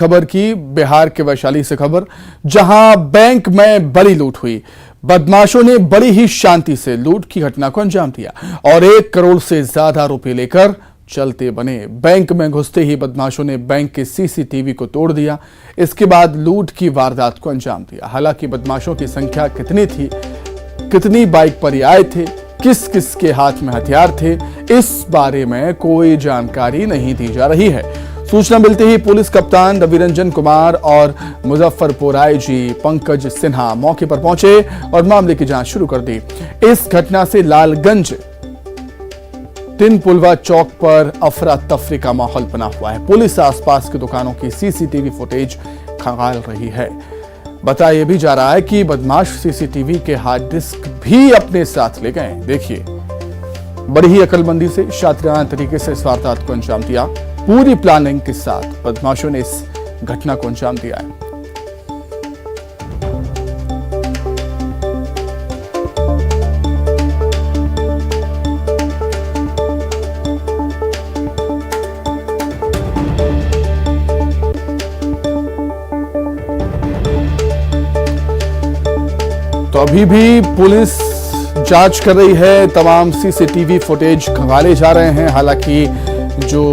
खबर की बिहार के वैशाली से खबर, जहां बैंक में बड़ी लूट हुई। बदमाशों ने बड़ी ही शांति से लूट की घटना को अंजाम दिया और 1 करोड़ से ज्यादा रुपए लेकर चलते बने। बैंक में घुसते ही बदमाशों ने बैंक के सीसीटीवी को तोड़ दिया। इसके बाद लूट की वारदात को अंजाम दिया। हालांकि बदमाशों की संख्या कितनी थी, कितनी बाइक पर ये आए थे, किस किस के हाथ में हथियार थे, इस बारे में कोई जानकारी नहीं दी जा रही है। सूचना मिलते ही पुलिस कप्तान रविरंजन कुमार और मुजफ्फरपुर आईजी पंकज सिन्हा मौके पर पहुंचे और मामले की जांच शुरू कर दी। इस घटना से लालगंज तीन पुलवा चौक पर अफरा तफरी का माहौल बना हुआ है। पुलिस आसपास की दुकानों की सीसीटीवी फुटेज खंगाल रही है। बताया यह भी जा रहा है कि बदमाश सीसीटीवी के हार्ड डिस्क भी अपने साथ ले गए। देखिए, बड़ी ही अकलमंदी से, शातिराना तरीके से इस वारदात को अंजाम दिया। पूरी प्लानिंग के साथ बदमाशों ने इस घटना को अंजाम दिया है। तो अभी भी पुलिस जांच कर रही है, तमाम सीसीटीवी फुटेज खंगाले जा रहे हैं। हालांकि जो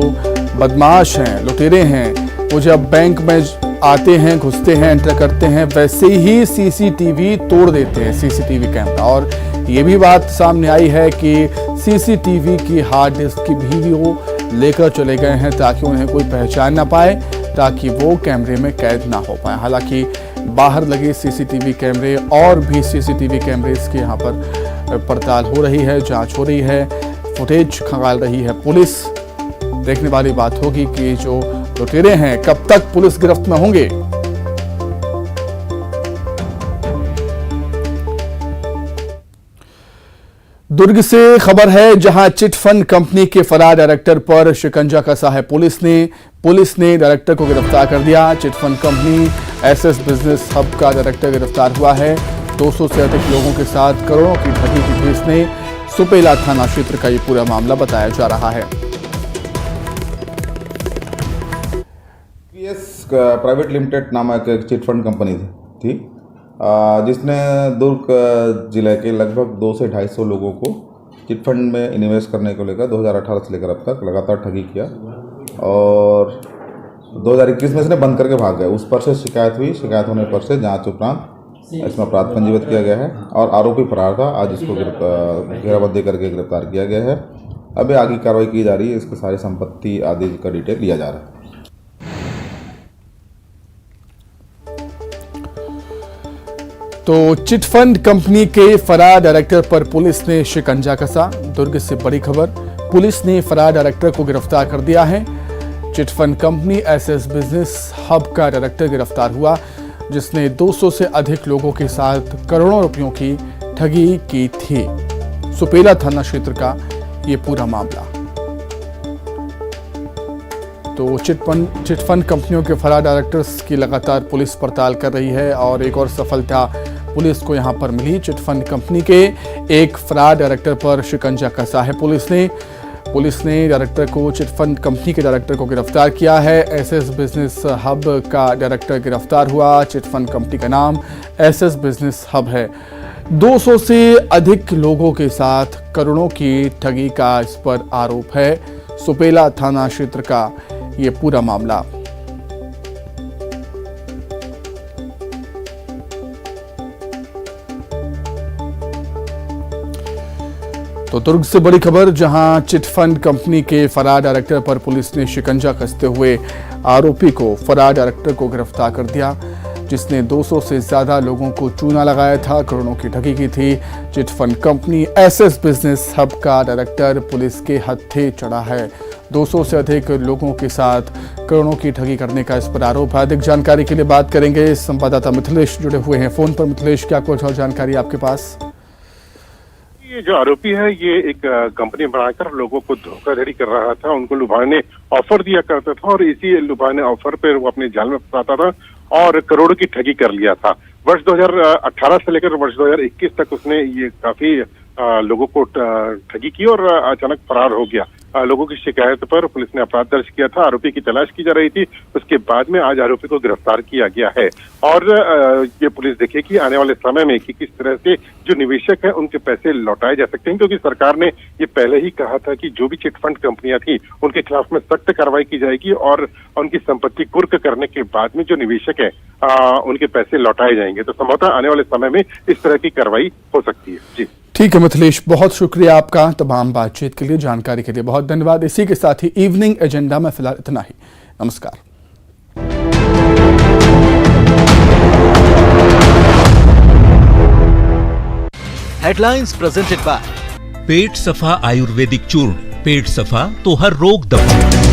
बदमाश हैं, लुटेरे हैं, वो जब बैंक में आते हैं, घुसते हैं, एंटर करते हैं, वैसे ही सीसीटीवी तोड़ देते हैं, सीसीटीवी कैमरा। और ये भी बात सामने आई है कि सीसीटीवी की हार्ड डिस्क भी वो लेकर चले गए हैं ताकि उन्हें कोई पहचान ना पाए, ताकि वो कैमरे में कैद ना हो पाए। हालांकि बाहर लगे सीसीटीवी कैमरे और भी सीसीटीवी कैमरेज की यहाँ पर पड़ताल हो रही है, जांच हो रही है, फुटेज खंगाल रही है पुलिस। देखने वाली बात होगी कि जो लुटेरे हैं कब तक पुलिस गिरफ्त में होंगे। दुर्ग से खबर है, जहां चिटफंड कंपनी के फरार डायरेक्टर पर शिकंजा कसा है पुलिस ने डायरेक्टर को गिरफ्तार कर दिया। Chit fund company SS business hub का डायरेक्टर गिरफ्तार हुआ है। 200 से अधिक लोगों के साथ करोड़ों की ठगी की थी इसने। सुपेला थाना क्षेत्र का ये पूरा मामला बताया जा रहा है। प्राइवेट लिमिटेड नामक एक चिटफंड कंपनी थी, जिसने दुर्ग जिले के लगभग 200 से 250 लोगों को चिटफंड में इन्वेस्ट करने को लेकर 2018 से लेकर अब तक लगातार ठगी किया और 2021 में इसने बंद करके भाग गया। उस पर से शिकायत हुई। शिकायत होने पर से जांच उपरांत इसमें अपराध पंजीबद्ध किया गया है और आरोपी फरार था। आज इसको घेराबंदी करके गिरफ्तार किया गया है। अभी आगे कार्रवाई की जा रही है। इसकी सारी संपत्ति आदि का डिटेल लिया जा रहा है। तो चिटफंड कंपनी के फरार डायरेक्टर पर पुलिस ने शिकंजा कसा। दुर्ग से बड़ी खबर, पुलिस ने फरार डायरेक्टर को गिरफ्तार कर दिया है। Chit fund company SS business hub का डायरेक्टर गिरफ्तार हुआ, जिसने 200 से अधिक लोगों के साथ करोड़ों रुपयों की ठगी की थी। सुपेला थाना क्षेत्र का ये पूरा मामला। तो चिटफंड कंपनियों के फरार डायरेक्टर्स की लगातार पुलिस पड़ताल कर रही है और एक और सफलता पुलिस को यहां पर मिली। चिटफंड कंपनी के एक फरार डायरेक्टर पर शिकंजा कसा है पुलिस ने डायरेक्टर को, चिटफंड कंपनी के डायरेक्टर को गिरफ्तार किया है। एसएस बिजनेस हब का डायरेक्टर गिरफ्तार हुआ। चिटफंड कंपनी का नाम एसएस बिजनेस हब है। 200 से अधिक लोगों के साथ करोड़ों की ठगी का इस पर आरोप है। सुपेला थाना क्षेत्र का ये पूरा मामला। तो दुर्ग से बड़ी खबर, जहां चिटफंड कंपनी के फरार डायरेक्टर पर पुलिस ने शिकंजा कसते हुए आरोपी को, फरार डायरेक्टर को गिरफ्तार कर दिया, जिसने 200 से ज्यादा लोगों को चूना लगाया था, करोड़ों की ठगी की थी। Chit fund company SS business hub का डायरेक्टर पुलिस के हत्थे चढ़ा है। 200 से अधिक लोगों के साथ करोड़ों की ठगी करने का इस पर आरोप है। अधिक जानकारी के लिए बात करेंगे, संवाददाता मिथिलेश जुड़े हुए हैं फोन पर। मिथिलेश, क्या कुछ और जानकारी आपके पास? ये जो आरोपी है, ये एक कंपनी बनाकर लोगों को धोखाधड़ी कर रहा था, उनको लुभाने ऑफर दिया करता था और इसी लुभाने ऑफर पर वो अपने जाल में फंसाता था और करोड़ों की ठगी कर लिया था। वर्ष 2018 से लेकर वर्ष 2021 तक उसने ये काफी लोगों को ठगी की और अचानक फरार हो गया। लोगों की शिकायत पर पुलिस ने अपराध दर्ज किया था। आरोपी की तलाश की जा रही थी। उसके बाद में आज आरोपी को गिरफ्तार किया गया है और ये पुलिस देखेगी आने वाले समय में कि किस तरह से जो निवेशक है उनके पैसे लौटाए जा सकते हैं, क्योंकि सरकार ने ये पहले ही कहा था कि जो भी चिटफंड कंपनियां थी उनके खिलाफ में सख्त कार्रवाई की जाएगी और उनकी संपत्ति कुर्क करने के बाद में जो निवेशक है उनके पैसे लौटाए जाएंगे। तो संभवतः आने वाले समय में इस तरह की कार्रवाई हो सकती है। जी ठीक है मिथिलेश, बहुत शुक्रिया आपका तमाम बातचीत के लिए, जानकारी के लिए बहुत धन्यवाद। इसी के साथ ही इवनिंग एजेंडा में फिलहाल इतना ही। नमस्कार। हेडलाइंस प्रेजेंटेड बाय पेट सफा आयुर्वेदिक चूर्ण। पेट सफा तो हर रोग दफा।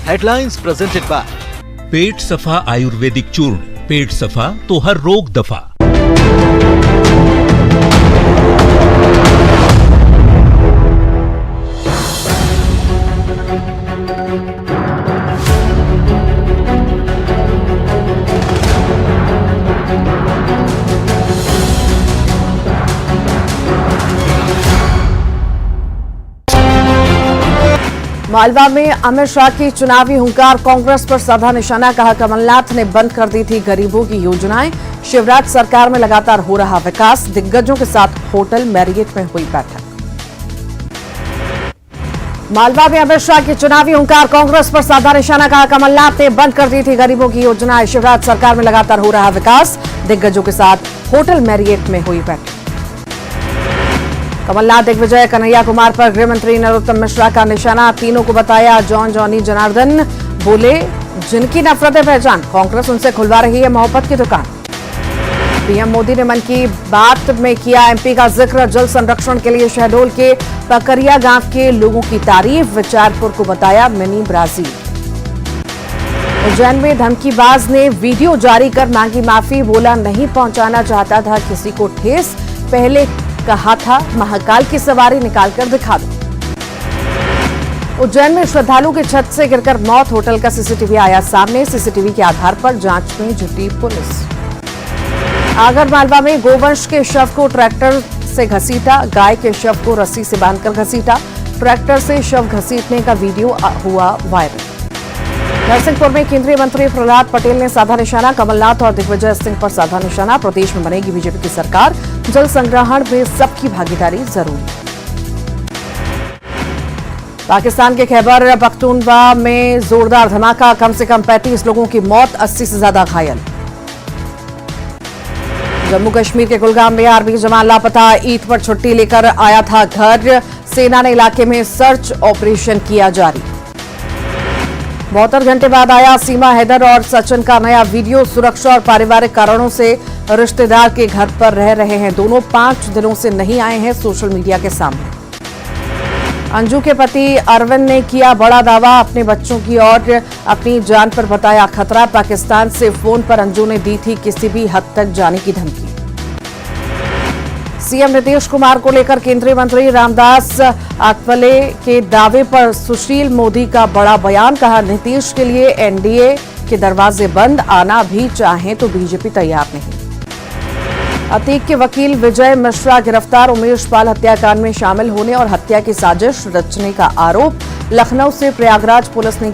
हेडलाइंस प्रेजेंटेड बाय पेट सफा आयुर्वेदिक चूर्ण। पेट सफा तो हर रोग दफा। मालवा में अमित शाह की चुनावी हुंकार, कांग्रेस पर साधा निशाना, कहा कमलनाथ ने बंद कर दी थी गरीबों की योजनाएं। शिवराज सरकार में लगातार हो रहा विकास, दिग्गजों के साथ होटल मैरियट में हुई बैठक। मालवा में अमित शाह की चुनावी हुंकार, कांग्रेस पर साधा निशाना, कहा कमलनाथ ने बंद कर दी थी गरीबों की योजनाएं। शिवराज सरकार में लगातार हो रहा विकास, दिग्गजों के साथ होटल मैरियट में हुई बैठक। कमलनाथ दिग्विजय कन्हैया कुमार पर गृह मंत्री नरोत्तम मिश्रा का निशाना, तीनों को बताया जॉन जॉनी जनार्दन, बोले जिनकी नफरत है पहचान, कांग्रेस उनसे खुलवा रही है मोहब्बत की दुकान। पीएम मोदी ने मन की बात में किया एमपी का जिक्र, जल संरक्षण के लिए शहडोल के पकरिया गांव के लोगों की तारीफ, विचारपुर को बताया मिनी ब्राजील। उज्जैन में धमकीबाज ने वीडियो जारी कर मांगी माफी, बोला नहीं पहुंचाना चाहता था किसी को ठेस, पहले कहा था महाकाल की सवारी निकालकर दिखा दो। उज्जैन में श्रद्धालु की छत से गिरकर मौत, होटल का सीसीटीवी आया सामने, सीसीटीवी के आधार पर जांच में जुटी पुलिस। आगरमालवा में गोवंश के शव को ट्रैक्टर से घसीटा, गाय के शव को रस्सी से बांधकर घसीटा, ट्रैक्टर से शव घसीटने का वीडियो हुआ वायरल। नरसिंहपुर में केंद्रीय मंत्री प्रहलाद पटेल ने साधा निशाना, कमलनाथ और दिग्विजय सिंह पर साधा निशाना, प्रदेश में बनेगी बीजेपी की सरकार, जल संग्रहण में सबकी भागीदारी जरूरी। पाकिस्तान के खैबर पख्तूनख्वा में जोरदार धमाका, कम से कम 35 लोगों की मौत, 80 से ज्यादा घायल। जम्मू कश्मीर के कुलगाम में आर्मी जवान लापता, ईद पर छुट्टी लेकर आया था घर, सेना ने इलाके में सर्च ऑपरेशन किया जारी। 72 घंटे बाद आया सीमा हैदर और सचिन का नया वीडियो, सुरक्षा और पारिवारिक कारणों से रिश्तेदार के घर पर रह रहे हैं दोनों, 5 दिनों से नहीं आए हैं सोशल मीडिया के सामने। अंजू के पति अरविंद ने किया बड़ा दावा, अपने बच्चों की और अपनी जान पर बताया खतरा, पाकिस्तान से फोन पर अंजू ने दी थी किसी भी हद तक जाने की धमकी। सीएम नीतीश कुमार को लेकर केंद्रीय मंत्री रामदास आठवले के दावे पर सुशील मोदी का बड़ा बयान, कहा नीतीश के लिए एनडीए के दरवाजे बंद, आना भी चाहें तो बीजेपी तैयार नहीं। अतीक के वकील विजय मिश्रा गिरफ्तार, उमेश पाल हत्याकांड में शामिल होने और हत्या की साजिश रचने का आरोप, लखनऊ से प्रयागराज पुलिस ने